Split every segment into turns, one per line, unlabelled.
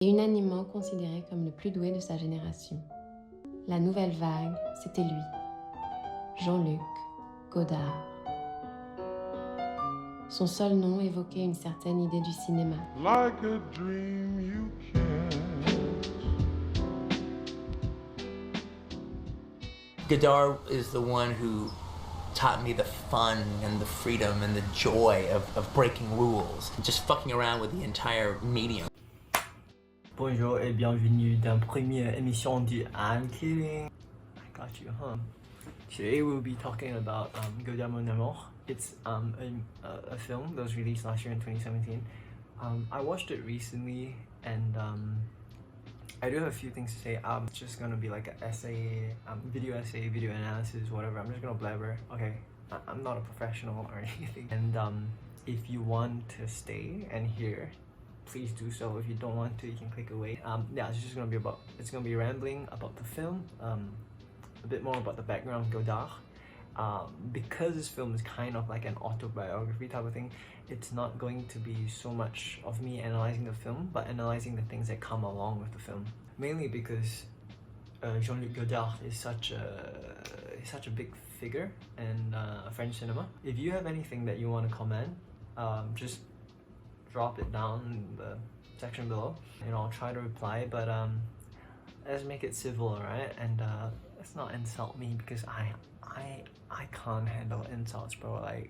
et unanimement considéré comme le plus doué de sa génération. La nouvelle vague, c'était lui, Jean-Luc Godard. Son seul nom évoquait une certaine idée du cinéma.
Like a dream you can't.
Godard is the one who taught me the fun and the freedom and the joy of breaking rules, just fucking around with the entire medium.
Bonjour et bienvenue dans la première émission du I'm Kidding. I got you, huh? Today we'll be talking about Godard Mon Amour. It's a film that was released last year in 2017. I watched it recently and I do have a few things to say. It's just gonna be like an essay, video analysis, whatever. I'm just gonna blabber. Okay, I'm not a professional or anything. And if you want to stay and hear, please do so. If you don't want to, you can click away. Yeah, it's just gonna be rambling about the film, a bit more about the background of Godard. Because this film is kind of like an autobiography type of thing, it's not going to be so much of me analyzing the film, but analyzing the things that come along with the film. Mainly because Jean-Luc Godard is such a big figure in French cinema. If you have anything that you want to comment, just drop it down in the section below. You know, I'll try to reply, but let's make it civil, alright? And let's not insult me because I can't handle insults, bro. Like,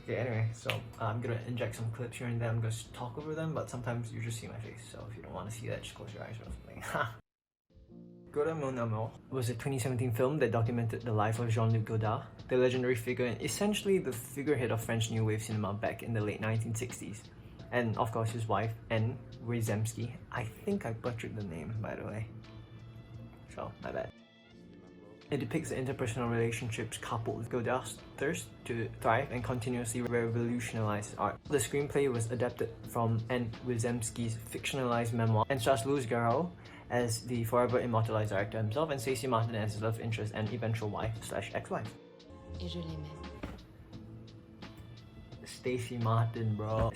okay, anyway, so I'm gonna inject some clips here and there. I'm gonna talk over them, but sometimes you just see my face. So if you don't want to see that, just close your eyes or something. Godard Mon Amour was a 2017 film that documented the life of Jean-Luc Godard, the legendary figure and essentially the figurehead of French New Wave cinema back in the late 1960s. And of course his wife, Anne Wierzemski. I think I butchered the name, by the way. So, my bad. It depicts the interpersonal relationships coupled with Godard's thirst to thrive and continuously revolutionize art. The screenplay was adapted from Anne Wierzemski's fictionalized memoir and stars Louis Garrel as the forever immortalized director himself and Stacey Martin as his love interest and eventual wife/ex-wife.
Et je l'aimais.
Stacey Martin, bro.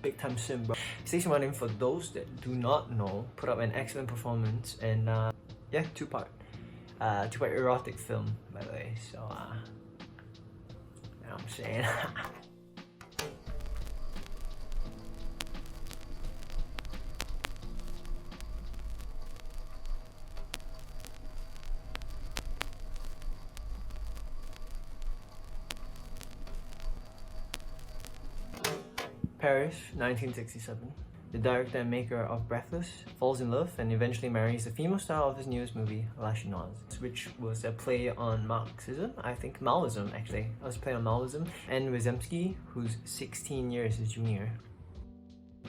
Big time sim, bro. Stacey Martin, for those that do not know, put up an excellent performance and yeah, two-part erotic film, by the way. So you know what I'm saying. Paris, 1967. The director and maker of Breathless falls in love and eventually marries the female star of his newest movie, La Chinoise, which was a play on Marxism, I think, Maoism actually. It was a play on Maoism, and Wierzemski, who's 16 years his junior.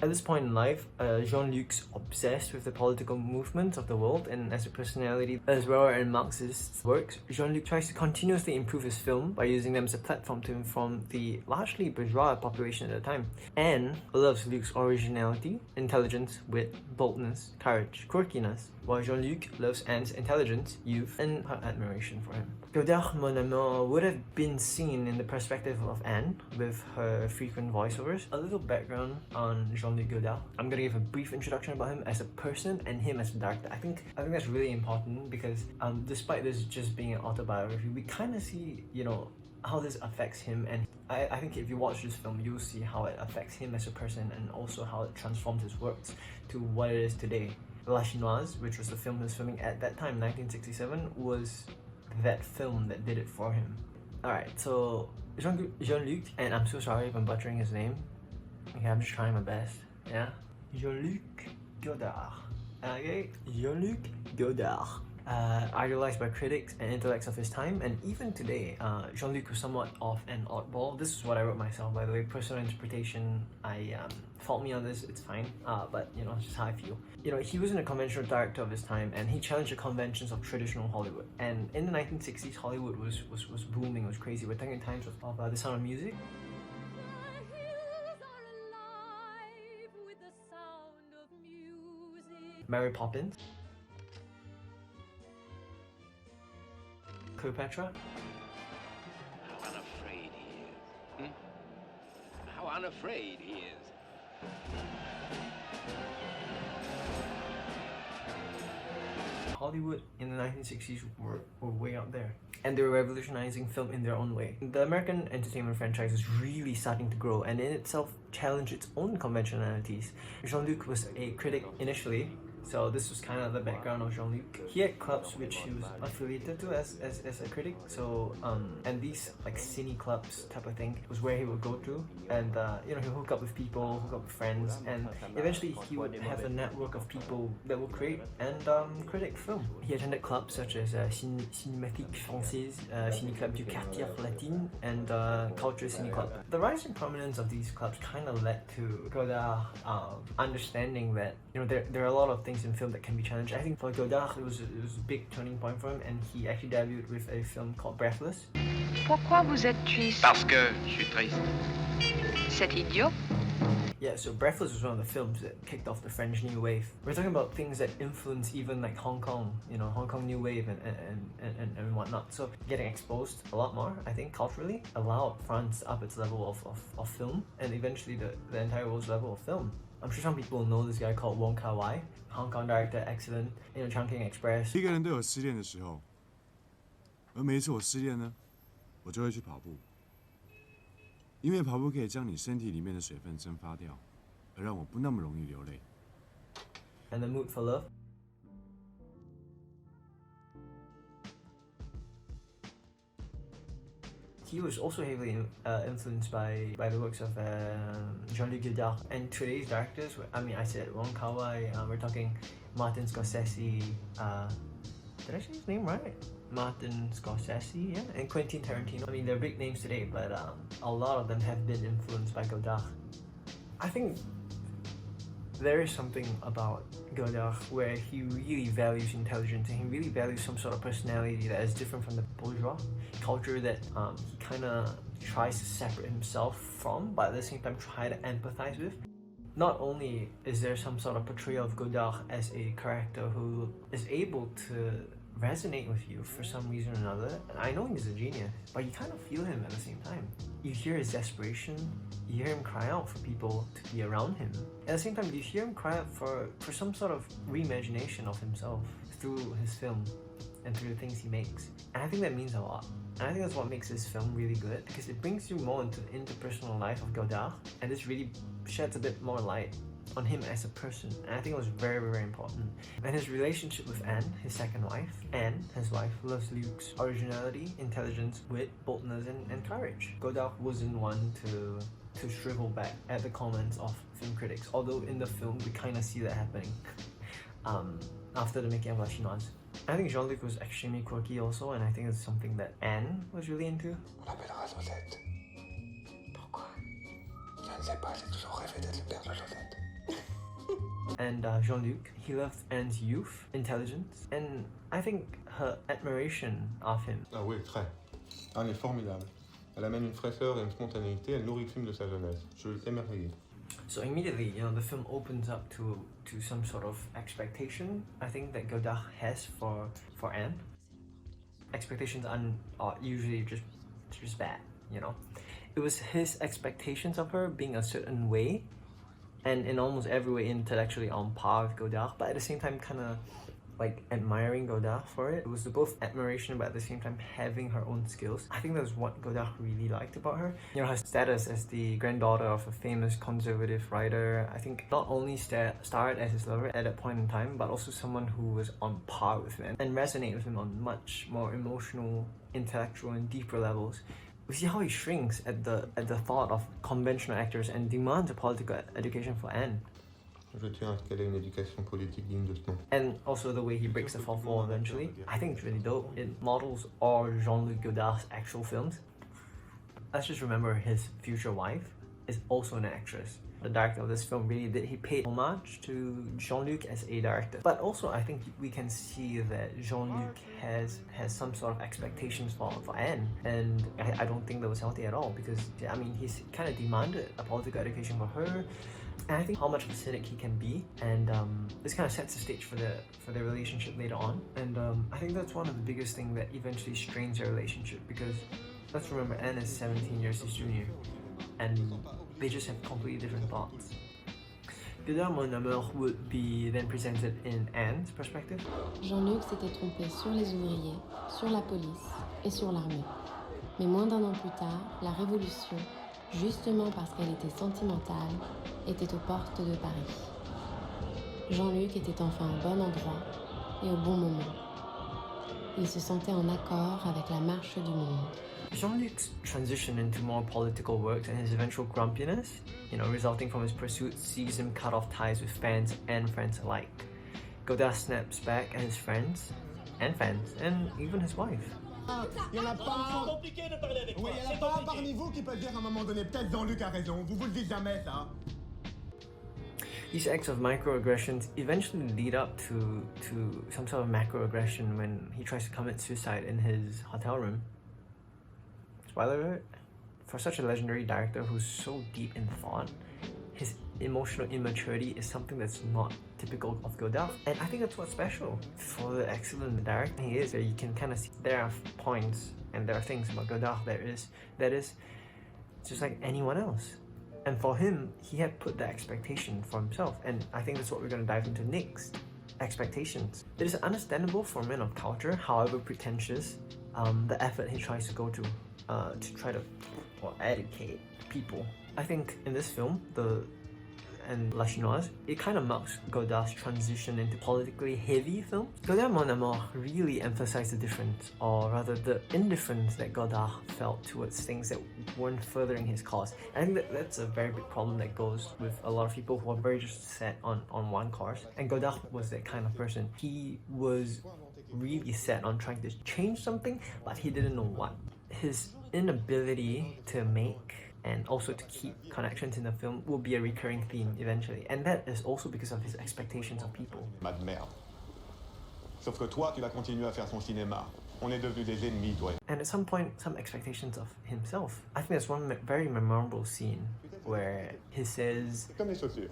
At this point in life, Jean-Luc's obsessed with the political movements of the world, and as a personality as well in Marxist works, Jean-Luc tries to continuously improve his film by using them as a platform to inform the largely bourgeois population at the time. Anne loves Luc's originality, intelligence, wit, boldness, courage, quirkiness, while Jean-Luc loves Anne's intelligence, youth, and her admiration for him. Godard Mon Amour would have been seen in the perspective of Anne, with her frequent voiceovers. A little background on Jean-Luc Godard. I'm gonna give a brief introduction about him as a person and him as a director. I think that's really important because despite this just being an autobiography, we kind of see, you know, how this affects him, and I think if you watch this film, you'll see how it affects him as a person and also how it transforms his works to what it is today. La Chinoise, which was the film he was filming at that time, 1967, was that film that did it for him. Alright, so Jean-Luc, and I'm so sorry if I'm butchering his name. Okay, I'm just trying my best. Yeah? Jean-Luc Godard. Okay? Jean-Luc Godard. Idolized by critics and intellects of his time, and even today, Jean-Luc was somewhat of an oddball. This is what I wrote myself, by the way. Personal interpretation, fault me on this, it's fine. But you know, it's just how I feel. You know, he wasn't a conventional director of his time, and he challenged the conventions of traditional Hollywood. And in the 1960s, Hollywood was booming, it was crazy. We're talking in times of The Sound of Music. Mary Poppins, Cleopatra,
How unafraid he is. How unafraid he is.
Hollywood in the 1960s were way out there. And they were revolutionizing film in their own way. The American entertainment franchise is really starting to grow and in itself challenge its own conventionalities. Jean-Luc was a critic initially, so this was kind of the background of Jean-Luc. He had clubs which he was affiliated to as a critic, so and these like cine clubs type of thing was where he would go to, and you know, he'll hook up with people, hook up with friends, and eventually he would have a network of people that will create and critic film. He attended clubs such as Cinématique Française, Ciné Club du Quartier Latin, and Culture Ciné Club. The rising prominence of these clubs kind of led to Godard understanding that, you know, there are a lot of things in film that can be challenged. I think for Godard it was a big turning point for him, and he actually debuted with a film called Breathless.
Pourquoi vous êtes triste?
Parce que je suis triste.
C'est idiot.
Yeah, so Breathless was one of the films that kicked off the French New Wave. We're talking about things that influence even like Hong Kong, you know, Hong Kong New Wave and whatnot. So getting exposed a lot more, I think, culturally, allowed France to up its level of film, and eventually the entire world's level of film. I'm sure some people know this guy called Wong Kar-wai, Hong Kong director, excellent, you know, Chungking Express.
一个人都有失恋的时候，而每一次我失恋呢，我就会去跑步，因为跑步可以将你身体里面的水分蒸发掉，而让我不那么容易流泪。
And The Mood for Love. He was also heavily influenced by the works of Jean-Luc Godard and today's directors. I mean, I said Wong Kar-wai. We're talking Martin Scorsese. Did I say his name right? Martin Scorsese, yeah, and Quentin Tarantino. I mean, they're big names today, but a lot of them have been influenced by Godard. I think there is something about Godard where he really values intelligence, and he really values some sort of personality that is different from the bourgeois culture that he kind of tries to separate himself from, but at the same time try to empathize with. Not only is there some sort of portrayal of Godard as a character who is able to resonate with you for some reason or another, and I know he's a genius, but you kind of feel him at the same time. You hear his desperation, you hear him cry out for people to be around him. At the same time, you hear him cry out for some sort of reimagination of himself through his film and through the things he makes. And I think that means a lot. And I think that's what makes this film really good, because it brings you more into the interpersonal life of Godard, and this really sheds a bit more light on him as a person, and I think it was very, very important. And his relationship with Anne, his second wife, Anne, his wife, loves Luke's originality, intelligence, wit, boldness, and courage. Godard wasn't one to shrivel back at the comments of film critics, although in the film we kind of see that happening after the making of La Chinoise. I think Jean-Luc was extremely quirky also, and I think it's something that Anne was really into.
On l'appellera Lodette. Pourquoi? Je ne sais pas, j'ai toujours rêvé d'être le père de Lodette.
And Jean-Luc, he loved Anne's youth, intelligence, and I think her admiration of him.
Ah oui, très. Anne est formidable. Elle amène une fraîcheur et une spontanéité, elle nourrit le film de sa jeunesse. Je suis émerveillé.
So immediately, you know, the film opens up to some sort of expectation, I think, that Godard has for Anne. Expectations are usually just bad, you know. It was his expectations of her being a certain way, and in almost every way intellectually on par with Godard, but at the same time kind of like admiring Godard for it. It was both admiration, but at the same time having her own skills. I think that's what Godard really liked about her. You know, her status as the granddaughter of a famous conservative writer, I think not only starred as his lover at that point in time, but also someone who was on par with him and resonate with him on much more emotional, intellectual, and deeper levels. We see how he shrinks at the thought of conventional actors and demands a political education for Anne.
Je tiens à ce qu'elle ait une éducation politique digne de ce nom.
And also the way he breaks the fourth wall eventually. I think it's really dope. It models all Jean-Luc Godard's actual films. Let's just remember his future wife is also an actress. The director of this film really did, he paid homage to Jean-Luc as a director. But also I think we can see that Jean-Luc has some sort of expectations for Anne, and I don't think that was healthy at all, because I mean he's kind of demanded a political education for her. And I think how much of a cynic he can be, and this kind of sets the stage for their relationship later on. And I think that's one of the biggest things that eventually strains their relationship, because let's remember Anne is 17 years his junior, and They just have completely different thoughts. Godard Mon Amour would be then presented in Anne's perspective.
Jean-Luc s'était trompé sur les ouvriers, sur la police et sur l'armée. Mais moins d'un an plus tard, la Révolution, justement parce qu'elle était sentimentale, était aux portes de Paris. Jean-Luc était enfin au bon endroit et au bon moment. Il se sentait en accord avec la marche du monde.
Jean-Luc's transition into more political work and his eventual grumpiness, resulting from his pursuit, sees him cut off ties with fans and friends alike. Godard snaps back at his friends and fans, and even his wife.
Il y en a pas. Oui, il y en a pas parmi vous qui peut dire à un moment donné, peut-être Jean-Luc a raison. Vous le dites jamais, ça.
These acts of microaggressions eventually lead up to some sort of macroaggression when he tries to commit suicide in his hotel room. Spoiler alert. For such a legendary director who's so deep in thought, his emotional immaturity is something that's not typical of Godard. And I think that's what's special for the excellent director he is. You can kind of see there are points and there are things about Godard that is just like anyone else. And for him, he had put the expectation for himself. And I think that's what we're going to dive into next. Expectations. It is understandable for men of culture, however pretentious, the effort he tries to go to try to educate people. I think in this film, and La Chinoise, it kind of marks Godard's transition into politically heavy film. Godard Mon Amour really emphasized the difference, or rather the indifference that Godard felt towards things that weren't furthering his cause. I think that's a very big problem that goes with a lot of people who are very just set on one cause. And Godard was that kind of person. He was really set on trying to change something, but he didn't know what. His inability to make and also to keep connections in the film will be a recurring theme eventually. And that is also because of his expectations of people.
Mad merde. Sauf que toi, tu vas continuer à faire son cinéma. On est devenus des ennemis, toi.
And at some point, some expectations of himself. I think there's one very memorable scene where he says...
C'est comme les chaussures.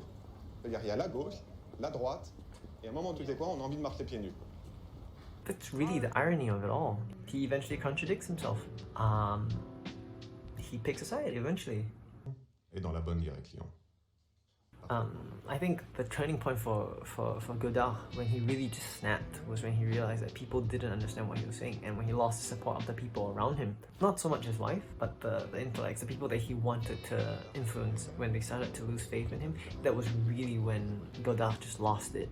C'est-à-dire, il y a la gauche, la droite, et à un moment, tu sais quoi, on a envie de marcher pieds nus.
That's really the irony of it all. He eventually contradicts himself. He picks a side eventually.
Et dans la bonne direction.
I think the turning point for Godard, when he really just snapped, was when he realized that people didn't understand what he was saying, and when he lost the support of the people around him. Not so much his wife, but the intellects, the people that he wanted to influence. When they started to lose faith in him, that was really when Godard just lost it,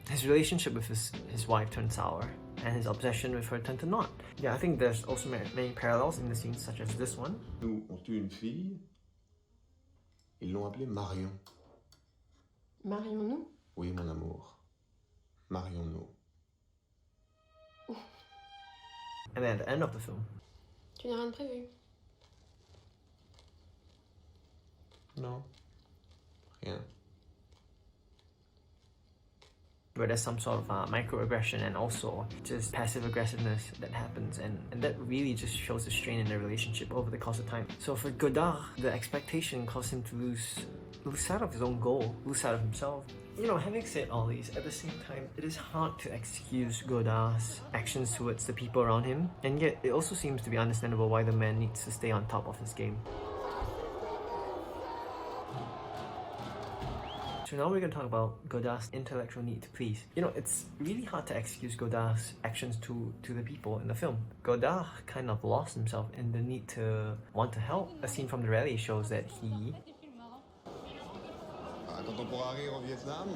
His relationship with his wife turned sour, and his obsession with her turned to naught. Yeah, I think there's also many parallels in the scenes such as this one.
Nous, on tue une fille, ils l'ont appelée Marion.
Marions-nous?
Oui, mon amour. Marions-nous.
And then at the end of the film,
Tu n'as rien de prévu?
Non. Rien.
where there's some sort of microaggression and also just passive aggressiveness that happens, and that really just shows the strain in their relationship over the course of time. So for Godard, the expectation caused him to lose sight of his own goal, lose sight of himself. You know, having said all these, at the same time, it is hard to excuse Godard's actions towards the people around him, and yet it also seems to be understandable why the man needs to stay on top of his game. So now we're going to talk about Godard's intellectual need to please. You know, it's really hard to excuse Godard's actions to the people in the film. Godard kind of lost himself in the need to want to help. A scene from the rally shows that he...
Quand on pourra rire au Vietnam,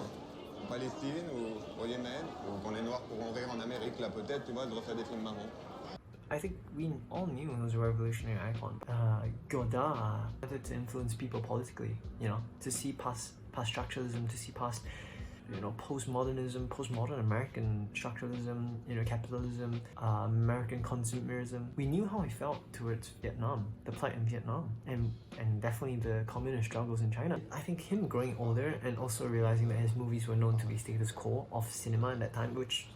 en Palestine ou au Yémen, ou quand les Noirs pourront rire en Amérique, là peut-être, tu vois, de refaire des films marrants.
I think we all knew he was a revolutionary icon. Godard wanted to influence people politically, you know, to see past structuralism, to see past, you know, postmodern American structuralism, you know, capitalism, American consumerism. We knew how he felt towards Vietnam, the plight in Vietnam, and definitely the communist struggles in China. I think him growing older and also realizing that his movies were known to be status quo of cinema in that time, which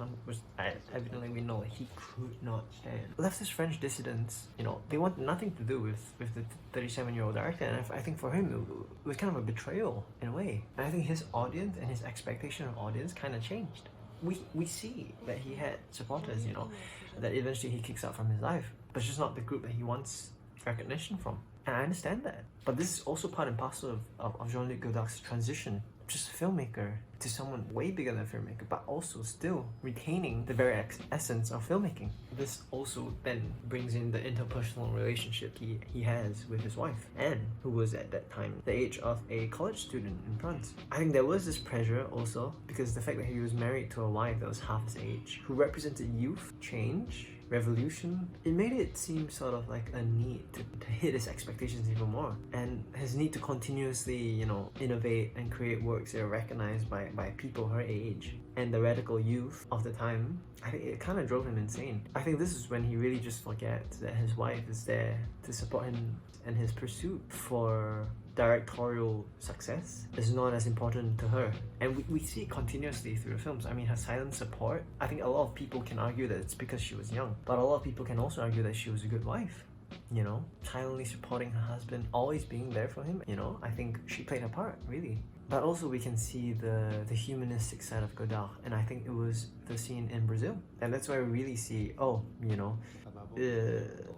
evidently we know that he could not stand. Leftist French dissidents, you know, they want nothing to do with the 37-year-old director, and I think for him it was kind of a betrayal in a way. And I think his audience and his expectation of audience kind of changed. We see that he had supporters, you know, that eventually he kicks out from his life, but it's just not the group that he wants recognition from. And I understand that. But this is also part and parcel of Jean-Luc Godard's transition, just a filmmaker to someone way bigger than a filmmaker, but also still retaining the very essence of filmmaking. This also then brings in the interpersonal relationship he has with his wife, Anne, who was at that time the age of a college student in France. I think there was this pressure also because the fact that he was married to a wife that was half his age, who represented youth, change, revolution. It made it seem sort of like a need to hit his expectations even more, and his need to continuously, you know, innovate and create works that are recognized by people her age and the radical youth of the time. I think it kind of drove him insane. I think this is when he really just forgets that his wife is there to support him, and his pursuit for directorial success is not as important to her. And we see it continuously through the films. I mean, her silent support, I think a lot of people can argue that it's because she was young, but a lot of people can also argue that she was a good wife. You know, silently supporting her husband, always being there for him. You know, I think she played her part, really. But also we can see the humanistic side of Godard, and I think it was the scene in Brazil. And that's where we really see, oh, you know,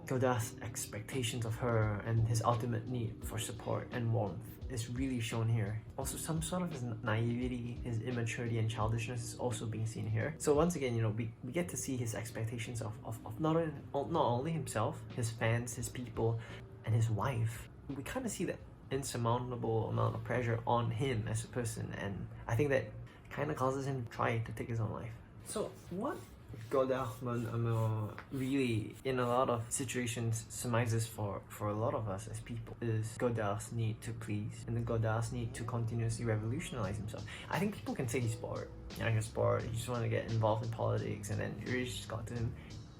Godard's expectations of her and his ultimate need for support and warmth is really shown here. Also, some sort of his naivety, his immaturity and childishness is also being seen here. So once again, you know, we get to see his expectations of not only himself, his fans, his people, and his wife. We kind of see that insurmountable amount of pressure on him as a person, and I think that kind of causes him to try to take his own life. So what Godard Mon Amour really, in a lot of situations, surmises for a lot of us as people is Godard's need to please and the Godard's need to continuously revolutionize himself. I think people can say he's bored. You know, he's bored, he just want to get involved in politics, and then it really just got to him.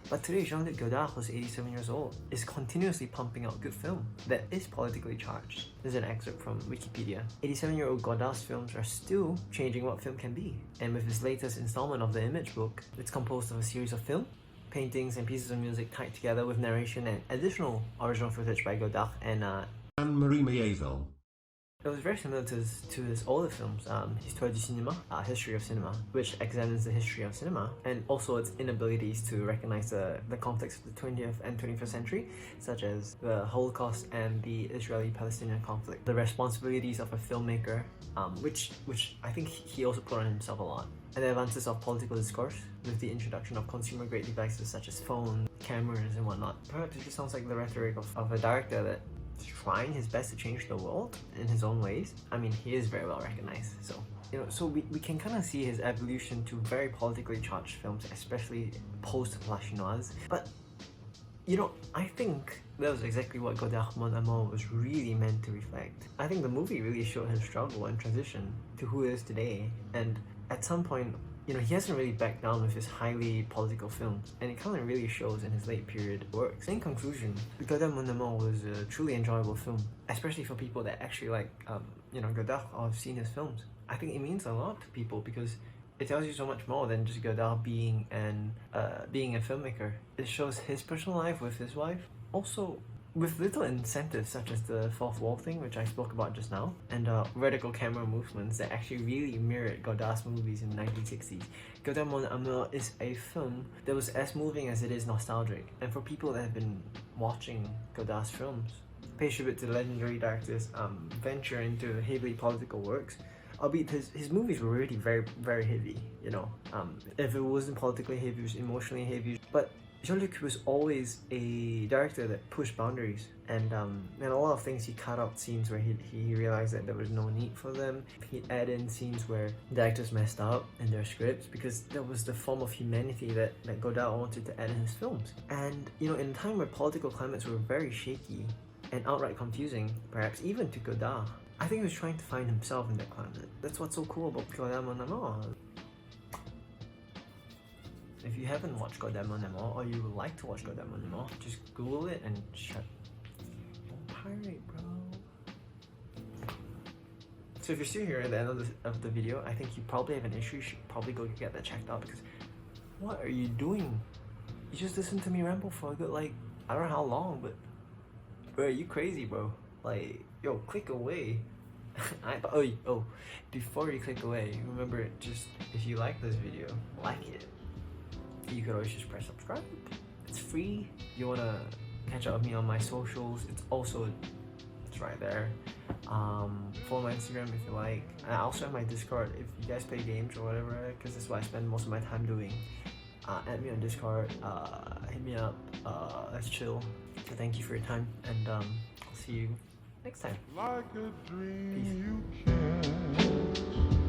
But today, Jean-Luc Godard, who's 87 years old, is continuously pumping out good film that is politically charged. This is an excerpt from Wikipedia. 87-year-old Godard's films are still changing what film can be. And with his latest installment of the Image book, it's composed of a series of film, paintings, and pieces of music tied together with narration and additional original footage by Godard and
Anne-Marie Mieville.
It was very similar to his older films, Histoire du cinéma, History of Cinema, which examines the history of cinema and also its inabilities to recognize the conflicts of the 20th and 21st century, such as the Holocaust and the Israeli-Palestinian conflict. The responsibilities of a filmmaker, which I think he also put on himself a lot. And the advances of political discourse with the introduction of consumer-grade devices such as phones, cameras, and whatnot. Perhaps it just sounds like the rhetoric of a director that trying his best to change the world in his own ways. I mean, he is very well recognized, so you know, so we can kind of see his evolution to very politically charged films, especially post La Chinoise. But you know, I think that was exactly what Godard Mon Amour was really meant to reflect. I think the movie really showed his struggle and transition to who he is today, and at some point, you know, he hasn't really backed down with his highly political films, and it kind of really shows in his late period works. In conclusion, Godard Mon Amour was a truly enjoyable film, especially for people that actually like, you know, Godard or have seen his films. I think it means a lot to people because it tells you so much more than just Godard being a filmmaker. It shows his personal life with his wife, also with little incentives such as the fourth wall thing, which I spoke about just now, and radical camera movements that actually really mirrored Godard's movies in the 1960s. Godard Mon Amour is a film that was as moving as it is nostalgic, and for people that have been watching Godard's films, pay tribute to the legendary director's venture into heavily political works, albeit his movies were really very, very heavy, you know. If it wasn't politically heavy, it was emotionally heavy, but Jean-Luc was always a director that pushed boundaries, and a lot of things he cut out scenes where he realized that there was no need for them. He'd add in scenes where the actors messed up in their scripts because that was the form of humanity that Godard wanted to add in his films. And you know, in a time where political climates were very shaky and outright confusing, perhaps even to Godard, I think he was trying to find himself in that climate. That's what's so cool about Godard Mon Amour. If you haven't watched Godard Mon Amour, or you would like to watch Godard Mon Amour, just Google it and shut. Don't pirate, bro. So if you're still here at the end of the video, I think you probably have an issue. You should probably go get that checked out, because what are you doing? You just listened to me ramble for a good, like, I don't know how long, but bro, you crazy, bro. Like, yo, click away. Before you click away, remember, just if you like this video, like it. You could always just press subscribe. It's free. You wanna catch up with me on my socials, it's also right there. Follow my Instagram if you like, and I also have my Discord if you guys play games or whatever, because that's what I spend most of my time doing. Add me on Discord, hit me up, let's chill. So thank you for your time, and I'll see you next time.
Like a dream
Peace.
you can